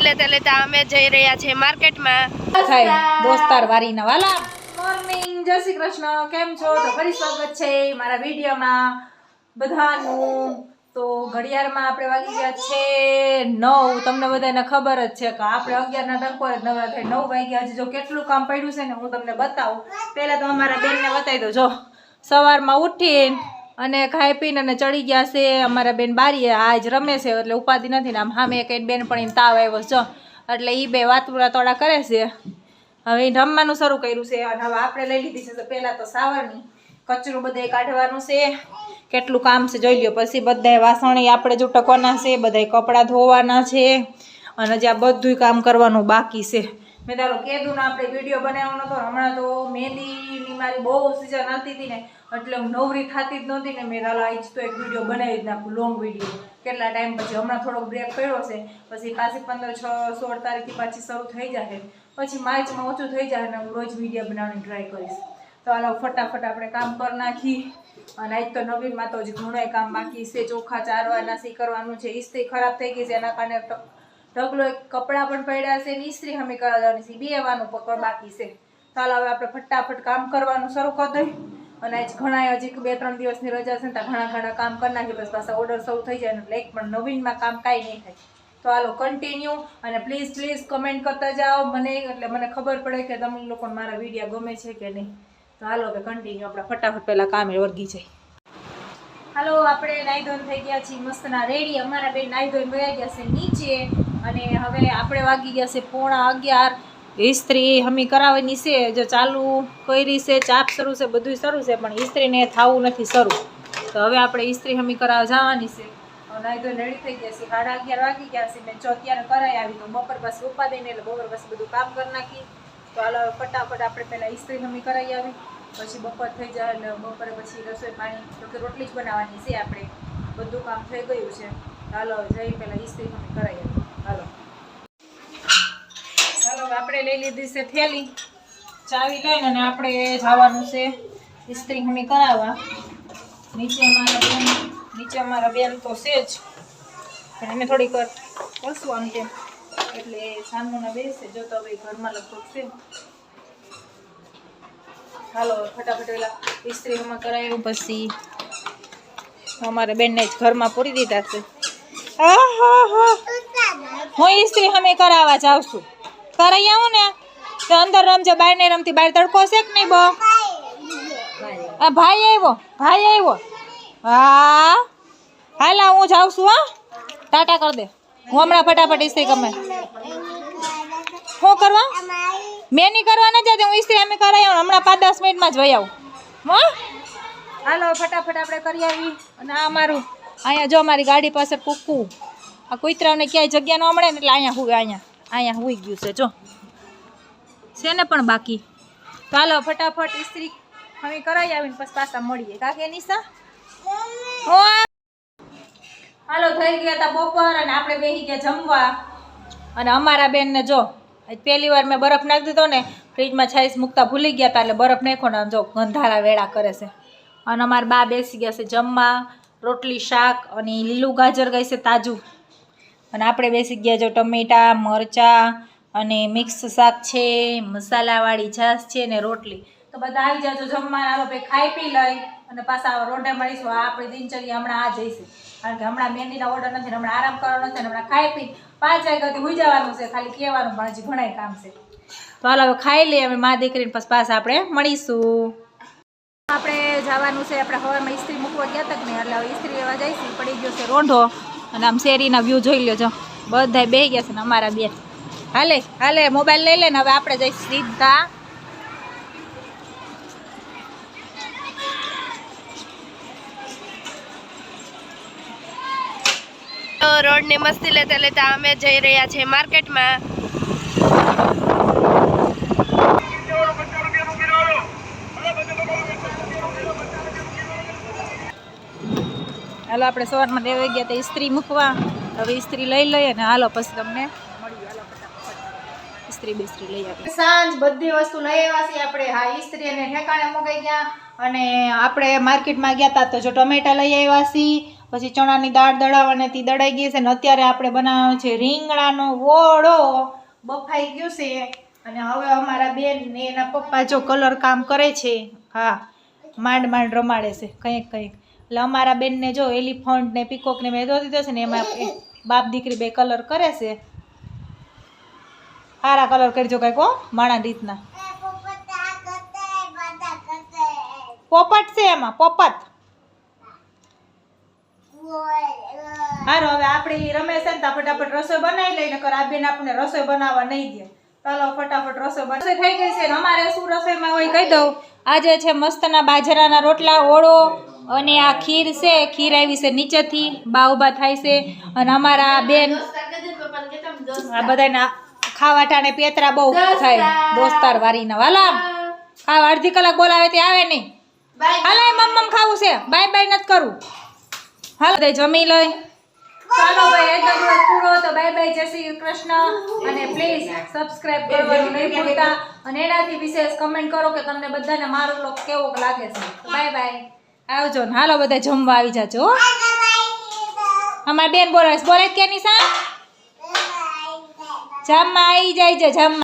લેતા લેતા અમે જઈ રહ્યા છે માર્કેટમાં દોસ્તાર વારીના વાલા મોર્નિંગ જય શ્રી કૃષ્ણ કેમ છો તો ફરી સ્વાગત છે મારા વિડીયોમાં બધાનું તો ઘડિયાળમાં આપણે વાગી ગયા છે 9 તમને બધાને ખબર જ છે કે આપણે 11 ના ટકોર જ નવરા થઈ 9 વાગ્યા હજી જો કેટલું કામ પડ્યું છે ને હું તમને બતાવું પહેલા તો અમારા બેનને બતાવી દો જો સવારમાં ઉઠીને અને ખાઈ પીને અને ચડી ગયા છે અમારા બેન બારીએ આજ રમે છે એટલે ઉપાધિ નથી ને આમ સામે કઈ બેન પણ તાવ આવ્યો જો એટલે એ બે વાતુડા તોડા કરે છે હવે રમવાનું શરૂ કર્યું છે અને હવે આપણે લઈ લીધી છે તો પહેલાં તો સાવરની કચરું બધે કાઢવાનું છે કેટલું કામ છે જોઈ લ્યો પછી બધાય વાસણી આપણે જો ટકવાના છે બધાય કપડાં ધોવાના છે અને જ્યાં બધું કામ કરવાનું બાકી છે મેં તારો કીધું ને આપણે વિડીયો બનાવવાનો હતો હમણાં તો મહેંદીની મારી બહુ સિઝન આવતી હતી ને એટલે હું નવરી થતી જ નહોતી ને મેં તારો આજ તો એક વિડીયો બનાવી જ નાખું લોંગ વિડીયો કેટલા ટાઈમ પછી હમણાં થોડોક બ્રેક પડ્યો છે પછી પાછી 15-16 તારીખથી પાછી શરૂ થઈ જશે પછી માર્ચમાં ઓછું થઈ જાય ને હું રોજ વિડીયો બનાવવાની ટ્રાય કરીશ તો હાલો ફટાફટ આપણે કામ કરી નાખી અને આજ તો નવીનમાં તો હજી ઘણું કામ બાકી છે ચોખા ચારવાના સી કરવાનું છે ઇસ્ત્રી ખરાબ થઈ ગઈ છે એના કારણે ઢગલો કપડાં પણ પડ્યા છે ને ઇસ્ત્રી હમી કરાવવાની છે બેવાનું પકડ બાકી છે ચાલો હવે આપણે ફટાફટ કામ કરવાનું શરૂ કરી દઈએ અને આજ ઘણા હજી 2-3 દિવસની રજા છે ને ત્યાં ઘણા કામ કરી નાખીએ બસ પાછા ઓર્ડર શરૂ થઈ જાય એટલે એક પણ નવીનમાં કામ કાંઈ નહીં થાય તો હાલો કન્ટિન્યુ અને પ્લીઝ કમેન્ટ કરતા જાઓ મને એટલે મને ખબર પડે કે તમને લોકોને મારા વિડીયો ગમે છે કે નહીં તો હાલો હવે કન્ટિન્યુ આપણે ફટાફટ પહેલાં કામે વર્ગી જાય હાલો આપણે નાહી ધોઈને થઈ ગયા છીએ મસ્તના રેડી અમારા બેન નાહી ધોઈને વયા ગયા છે નીચે અને હવે આપણે વાગી ગયા છે 11:15 ઇસ્ત્રી હમી કરાવવાની છે જો ચાલુ કરી છે ચાપ શરૂ છે બધું શરૂ છે પણ ઇસ્ત્રીને થવું નથી શરૂ તો હવે આપણે ઇસ્ત્રી હમી કરાવવા જવાની છે નાહી ધોઈને રેડી થઈ ગયા છે 11:30 વાગી ગયા છે મેં અત્યારે કરાવી આવી તો બપોર પાસે ઉપા દઈને એટલે બપોર પાસે બધું કામ કરી નાખી તો હાલો ફટાફટ આપણે પહેલાં ઇસ્ત્રી હમી કરાવી આવી પછી બપોર થઈ જાય એટલે બપોરે પછી રસોઈ પાણી તો કે રોટલી જ બનાવવાની છે આપણે બધું કામ થઈ ગયું છે હાલો જઈ પહેલાં ઇસ્ત્રી હમી કરાવી આવી હાલો ચાલો આપણે લઈ લીધી છે થેલી ચાવી લઈને અને આપણે જવાનું છે ઇસ્ત્રી હમી કરાવવા નીચે અમારા બેન તો છે જ પણ એને થોડીક વાર બસવું આમ તેમ એટલે સામુના બેસે જો તો હવે ઘરમાં લગભગ છે હાલો ફટાફટ પેલા ઇસ્ત્રી હમી કરાવ્યું પછી અમારા બેનને જ ઘરમાં પૂરી દીધા છે હું ઇસ્ત્રી હમી કરાવવા જાઉં છું કરાઈ આવું ને તો અંદર રમજો બહાર નહીં રમતી બહાર તડકો છે કે નહીં બહુ ભાઈ આવ્યો હા હાલા હું જાઉં છું હા ટાટા કરી દે હું હમણાં ફટાફટ ઇસ્ત્રી ગમે શું કરવા મેં નહીં કરવા ન જતી હું ઇસ્ત્રી અમે કરાવી આવું હમણાં 5-10 મિનિટમાં જ વહી આવું હા હાલો ફટાફટ આપણે કરી આવી અને આ અમારું અહીંયા જો અમારી ગાડી પાસે કૂકુ આ કૂતરાઓને ક્યાંય જગ્યા ન મળે ને એટલે અહીંયા હુઈ ગયું છે જો છે ને પણ બાકી તો હાલો ફટાફટ ઇસ્ત્રી હવે કરાવી આવીને પછી પાછા મળીએ કાકે નિશા હાલો થઈ ગયા હતા બપોર અને આપણે બેસી ગયા જમવા અને અમારા બેનને જો પહેલી વાર મેં બરફ નાખી દીધો ને ફ્રીજમાં છાઈસ મૂકતા ભૂલી ગયા હતા એટલે બરફ નાખો ને જો ગંધારા વેળા કરે છે અને અમારા બા બેસી ગયા છે જમવા રોટલી શાક અને લીલું ગાજર ગઈ છે તાજું અને આપણે બેસી ગયા જો ટમેટા મરચાં અને મિક્સ શાક છે મસાલાવાળી છાશ છે ને રોટલી તો બધા આવી જાજો જમવા હાલો ભાઈ ખાઈ પી લઈ અને પાછા રોટે મળીશું આ આપણી દિનચર્યા હમણાં આ જઈશું કારણ કે હમણાં મહેંદીના ઓર્ડર નથી હમણાં આરામ કરવાનો નથી હમણાં ખાઈ પી 5 વાગ્યાથી હોઈ જવાનું છે ખાલી કહેવાનું પણ હજી ઘણાય કામ છે તો હાલો હવે ખાઈ લઈએ અમે મા દીકરીને પછી પાછા આપણે મળીશું આપણે જવાનું છે આપણે હવારમાં ઇસ્ત્રી મૂકવા ગયા તક નહીં એટલે હવે ઇસ્ત્રી લેવા જઈશું પડી ગયો છે રોંઢો અને આમ શેરીના વ્યૂ જોઈ લો જો બધા બેસી ગયા છે ને અમારા બેન હાલે મોબાઈલ લઈ લે ને હવે આપણે જઈશું સીધા રોડની મસ્તી લેતા લેતા અમે જઈ રહ્યા છીએ માર્કેટમાં હાલો આપણે સવારમાં દેવા ગયા તો ઇસ્ત્રી મૂકવા હવે ઇસ્ત્રી લઈ લઈએ ને હાલો પછી તમને મળીએ હાલો ફટાફટ ઇસ્ત્રી બિસ્ત્રી લઈ આવી સાંજ બધી વસ્તુ લઈ આવ્યા છીએ આપણે હા ઇસ્ત્રી અને ઠેકાણે મૂકાઈ ગયા અને આપણે માર્કેટમાં ગયા હતા તો જો ટમેટા લઈ આવ્યા છીએ પછી ચણાની દાળ દળાવવાની હતી, દળાઈ ગઈ છે ને અત્યારે આપણે બનાવવાનો છે રીંગણાનો ઓળો. બફાઈ ગયું છે અને હવે અમારા બેન ને એના પપ્પા જો કલર કામ કરે છે. હા, માંડ માંડ રમાડે છે કંઈક કંઈક. એટલે અમારા બેનને જો એલિફન્ટ ને પીકોક ને મેં દો દીધો છે ને એમાં બાપ દીકરી બે કલર કરે છે. સારા કલર કરજો કંઈક હો, માણા રીતના. પોપટ છે એમાં, પોપટ. હારો હવે આપણે ઈ રમે છે ને તો ફટાફટ રસોઈ બનાવી લઈને, નકર આ બેન આપણને રસોઈ બનાવવા નહીં દે. ચાલો ફટાફટ રસોઈ રસોઈ થઈ ગઈ છે ને અમારે શું રસોઈમાં હોય કહી દઉં. આજે છે મસ્તના બાજરાના રોટલા, ઓળો અને આ ખીર છે. ખીર આવી છે નીચેથી, બા ઉભા થાય છે અને અમારા બેન આ બધાના ખાવા ટાણે પેતરા બહુ થાય દોસ્તાર વારીના વાલા. ખાવા અડધી કલાક બોલાવે તે આવે નહીં. હાલે મમ્મ ખાવું છે, બાય બાય નથી કરવું. હાલો દે જમી લઈ. ચાલો ભાઈ આજનો દિવસ પૂરો. તો બાય બાય, જય શ્રી કૃષ્ણ. અને પ્લીઝ સબસ્ક્રાઇબ કરવાનું નહીં ભૂલતા અને એનાથી વિશેષ કમેન્ટ કરો કે તમને બધાને મારો વ્લોગ કેવો લાગે છે. બાય બાય, આવજો ને હાલો બધા જમવા આવી જાજો. અમાર બેન બોલે કે નિશા જમવા આવી જાય છે જમવા.